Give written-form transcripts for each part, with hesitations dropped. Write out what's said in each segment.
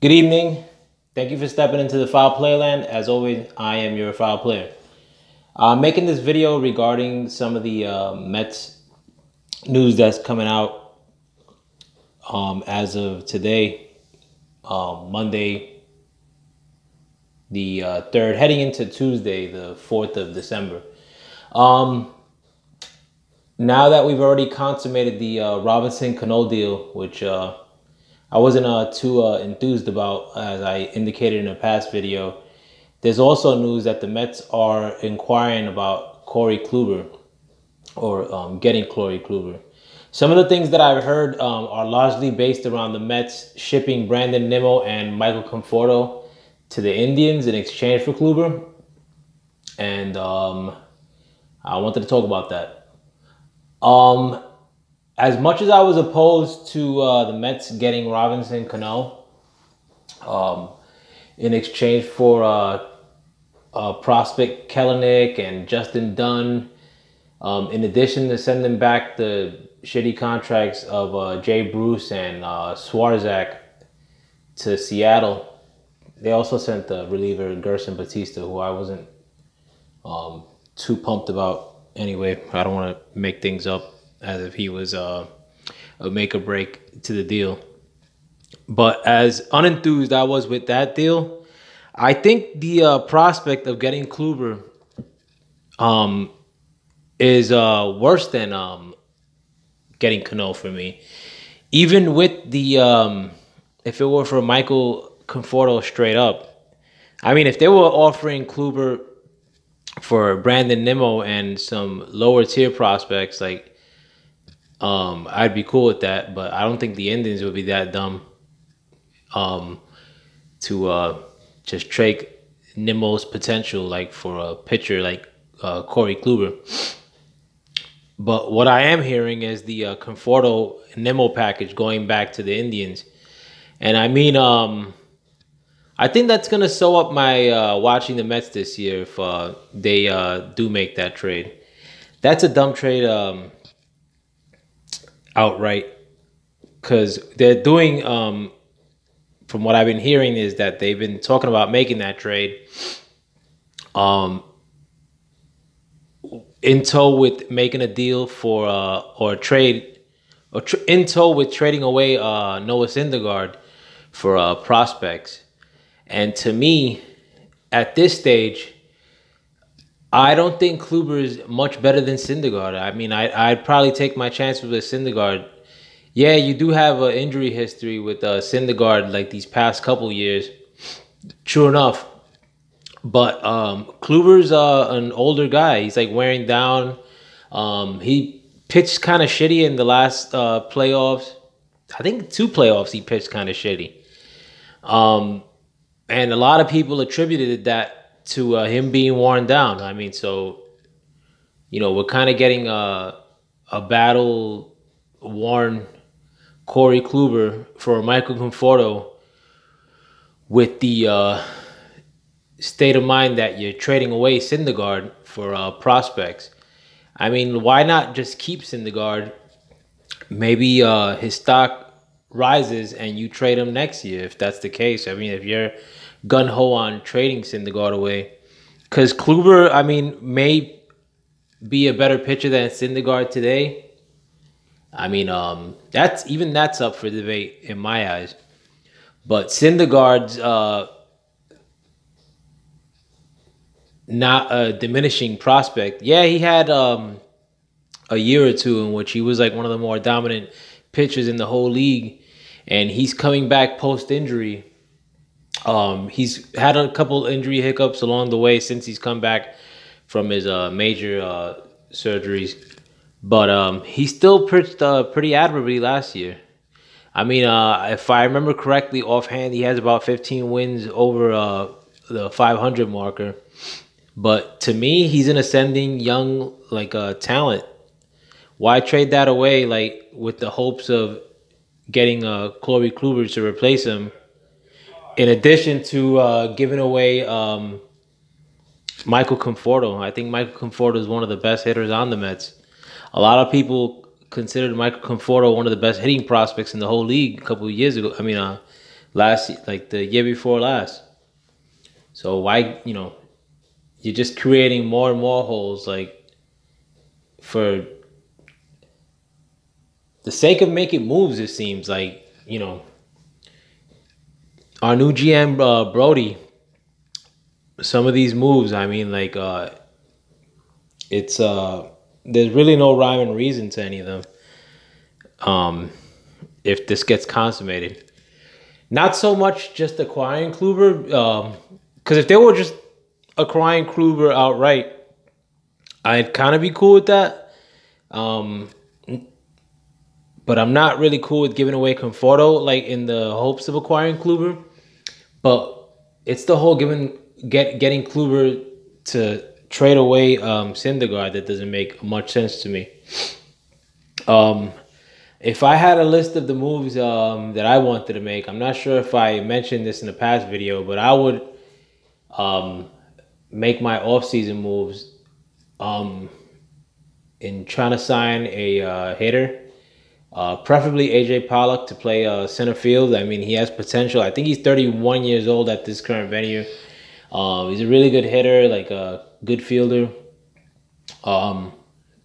Good evening. Thank you for stepping into the Foul Playland. As always, I am your Foul Player. I'm making this video regarding some of the Mets news that's coming out as of today, Monday, the 3rd, heading into Tuesday, the 4th of December. Um, Now that we've already consummated the Robinson Cano deal, which I wasn't too enthused about, as I indicated in a past video. There's also news that the Mets are inquiring about Corey Kluber, or getting Corey Kluber. Some of the things that I've heard are largely based around the Mets shipping Brandon Nimmo and Michael Conforto to the Indians in exchange for Kluber. And I wanted to talk about that. As much as I was opposed to the Mets getting Robinson Cano in exchange for prospect Kelenic and Justin Dunn, in addition to sending back the shitty contracts of Jay Bruce and Swarzak to Seattle, they also sent the reliever Gerson Batista, who I wasn't too pumped about. Anyway, I don't want to make things up as if he was a make or break to the deal. But as unenthused I was with that deal, I think the prospect of getting Kluber is worse than getting Cano for me. Even with the if it were for Michael Conforto straight up, I mean, if they were offering Kluber for Brandon Nimmo and some lower tier prospects, like I'd be cool with that. But I don't think the Indians would be that dumb to just trade Nimmo's potential like for a pitcher like Corey Kluber. But what I am hearing is the Conforto Nimmo package going back to the Indians, and I mean, I think that's gonna sew up my watching the Mets this year if they do make that trade. That's a dumb trade outright, because they're doing. From what I've been hearing is that they've been talking about making that trade. In tow with making a deal for or trade, or in tow with trading away Noah Syndergaard for prospects. And to me, at this stage, I don't think Kluber is much better than Syndergaard. I mean, I'd probably take my chances with Syndergaard. Yeah, you do have an injury history with Syndergaard like these past couple years. True enough. But Kluber's an older guy. He's like wearing down. He pitched kind of shitty in the last playoffs. I think 2 playoffs he pitched kind of shitty. And a lot of people attributed that to him being worn down. I mean, so, we're kind of getting a battle-worn Corey Kluber for Michael Conforto with the state of mind that you're trading away Syndergaard for prospects. I mean, why not just keep Syndergaard? Maybe his stock rises and you trade him next year if that's the case. I mean, if you're gun-ho on trading Syndergaard away. Because Kluber, I mean, may be a better pitcher than Syndergaard today. I mean, that's up for debate in my eyes. But Syndergaard's not a diminishing prospect. Yeah, he had a year or two in which he was like one of the more dominant pitchers in the whole league, and he's coming back post-injury. He's had a couple injury hiccups along the way since he's come back from his major surgeries, but he still pitched pretty admirably last year. I mean, if I remember correctly offhand, he has about 15 wins over the 500 marker. But to me, he's an ascending young talent. Why trade that away like with the hopes of getting Corey Kluber to replace him? In addition to giving away Michael Conforto. I think Michael Conforto is one of the best hitters on the Mets. A lot of people considered Michael Conforto one of the best hitting prospects in the whole league a couple of years ago. I mean, like the year before last. So why, you're just creating more and more holes, like for the sake of making moves. It seems like, our new GM Brody. Some of these moves, I mean, like it's there's really no rhyme and reason to any of them. If this gets consummated, not so much just acquiring Kluber, because if they were just acquiring Kluber outright, I'd kind of be cool with that. But I'm not really cool with giving away Conforto, like in the hopes of acquiring Kluber. But it's the whole getting Kluber to trade away Syndegaard that doesn't make much sense to me. If I had a list of the moves that I wanted to make, I'm not sure if I mentioned this in the past video, but I would make my off-season moves in trying to sign a hitter. Preferably AJ Pollock to play center field. I mean, he has potential. I think he's 31 years old at this current venue. He's a really good hitter, like a good fielder.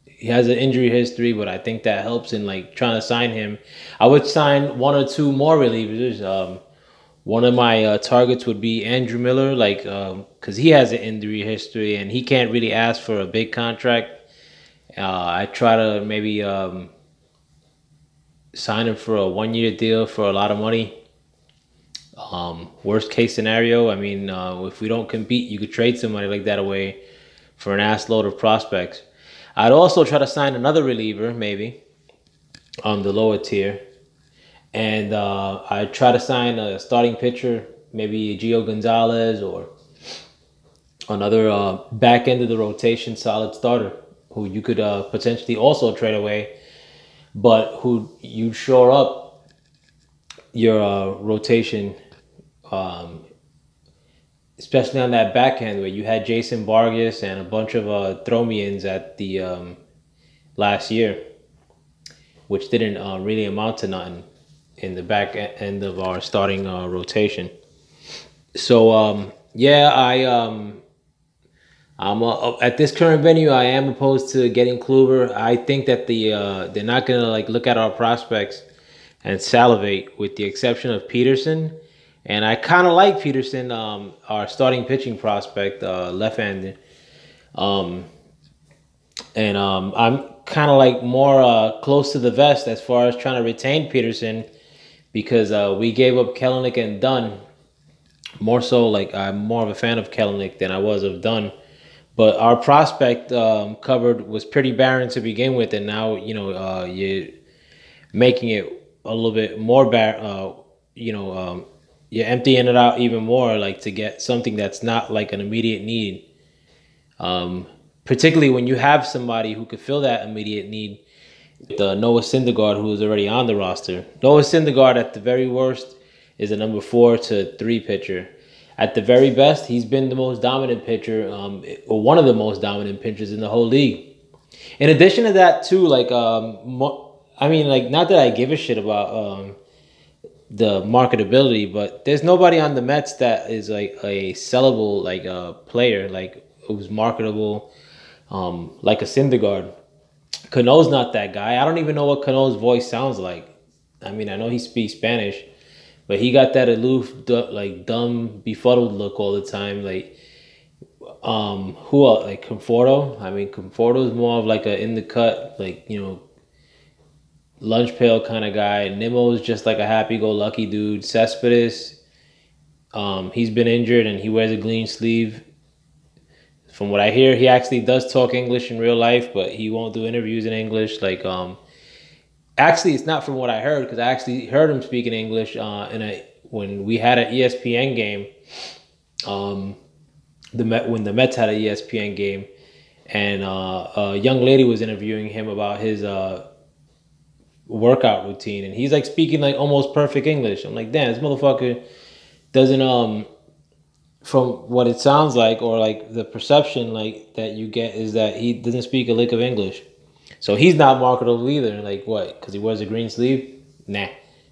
He has an injury history, but I think that helps in like trying to sign him. I would sign one or two more relievers. One of my targets would be Andrew Miller, like because he has an injury history and he can't really ask for a big contract. I try to maybe sign him for a 1-year deal for a lot of money. Worst case scenario, I mean, if we don't compete, you could trade somebody like that away for an ass load of prospects. I'd also try to sign another reliever, maybe, on the lower tier. And I'd try to sign a starting pitcher, maybe Gio Gonzalez or another back end of the rotation solid starter who you could potentially also trade away, but who you shore up your rotation, especially on that back end where you had Jason Vargas and a bunch of throw-me-ins at the last year, which didn't really amount to nothing in the back end of our starting rotation. So yeah, I'm at this current venue. I am opposed to getting Kluber. I think that they're not gonna like look at our prospects and salivate, with the exception of Peterson. And I kind of like Peterson, our starting pitching prospect, left-handed. I'm kind of like more close to the vest as far as trying to retain Peterson, because we gave up Kelenic and Dunn. More so, like I'm more of a fan of Kelenic than I was of Dunn. But our prospect cupboard was pretty barren to begin with, and now you're making it a little bit more barren. You're emptying it out even more, like to get something that's not like an immediate need. Particularly when you have somebody who could fill that immediate need. Noah Syndergaard, who is already on the roster. Noah Syndergaard, at the very worst, is a number 4 to 3 pitcher. At the very best, he's been the most dominant pitcher, or one of the most dominant pitchers in the whole league. In addition to that, too, like I mean, like, not that I give a shit about the marketability, but there's nobody on the Mets that is like a sellable player, like who's marketable, like a Syndergaard. Cano's not that guy. I don't even know what Cano's voice sounds like. I mean, I know he speaks Spanish, but he got that aloof, like dumb, befuddled look all the time. Like, who else? Like Conforto. I mean, Conforto's more of like a in the cut, like lunch pail kind of guy. Nimmo's just like a happy-go-lucky dude. Cespedes, he's been injured and he wears a green sleeve. From what I hear, he actually does talk English in real life, but he won't do interviews in English. Like, actually, it's not from what I heard, because I actually heard him speaking English when we had an ESPN game. When the Mets had an ESPN game, and a young lady was interviewing him about his workout routine, and he's like speaking like almost perfect English. I'm like, damn, this motherfucker doesn't from what it sounds like, or like the perception like that you get, is that he doesn't speak a lick of English. So he's not marketable either. Like, what? Because he wears a green sleeve? Nah,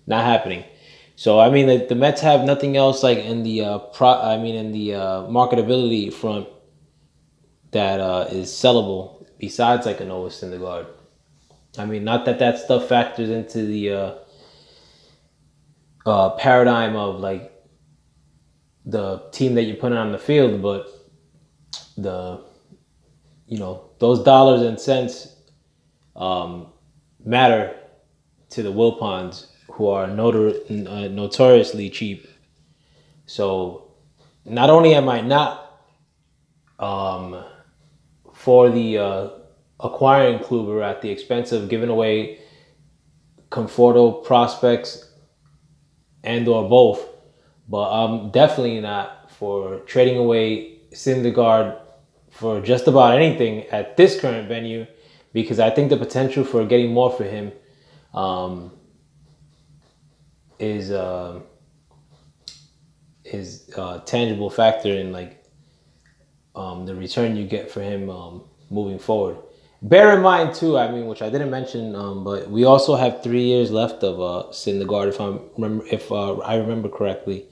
not happening. So I mean, the Mets have nothing else like in the marketability front that is sellable besides like a Noah Syndergaard. I mean, not that that stuff factors into the paradigm of like the team that you're putting on the field, but the those dollars and cents matter to the Wilpons, who are notoriously cheap. So not only am I not for the acquiring Kluber at the expense of giving away Conforto prospects and or both, but I'm definitely not for trading away Syndergaard for just about anything at this current venue, because I think the potential for getting more for him is a tangible factor in like the return you get for him moving forward. Bear in mind too, I mean, which I didn't mention, but we also have 3 years left of Syndergaard, if I remember correctly.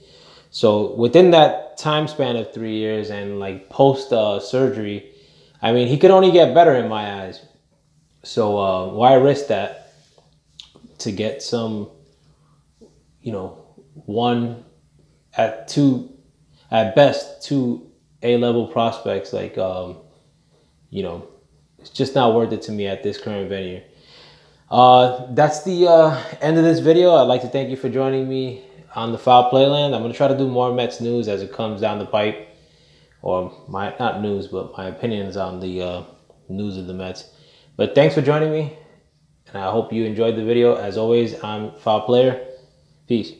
So within that time span of 3 years and like post surgery, I mean, he could only get better in my eyes. So why risk that to get some, one at best two A-level prospects? Like, it's just not worth it to me at this current venue. That's the end of this video. I'd like to thank you for joining me on the Foul Playland. I'm going to try to do more Mets news as it comes down the pipe. Or not news, but my opinions on the news of the Mets. But thanks for joining me, and I hope you enjoyed the video. As always, I'm Foul Player. Peace.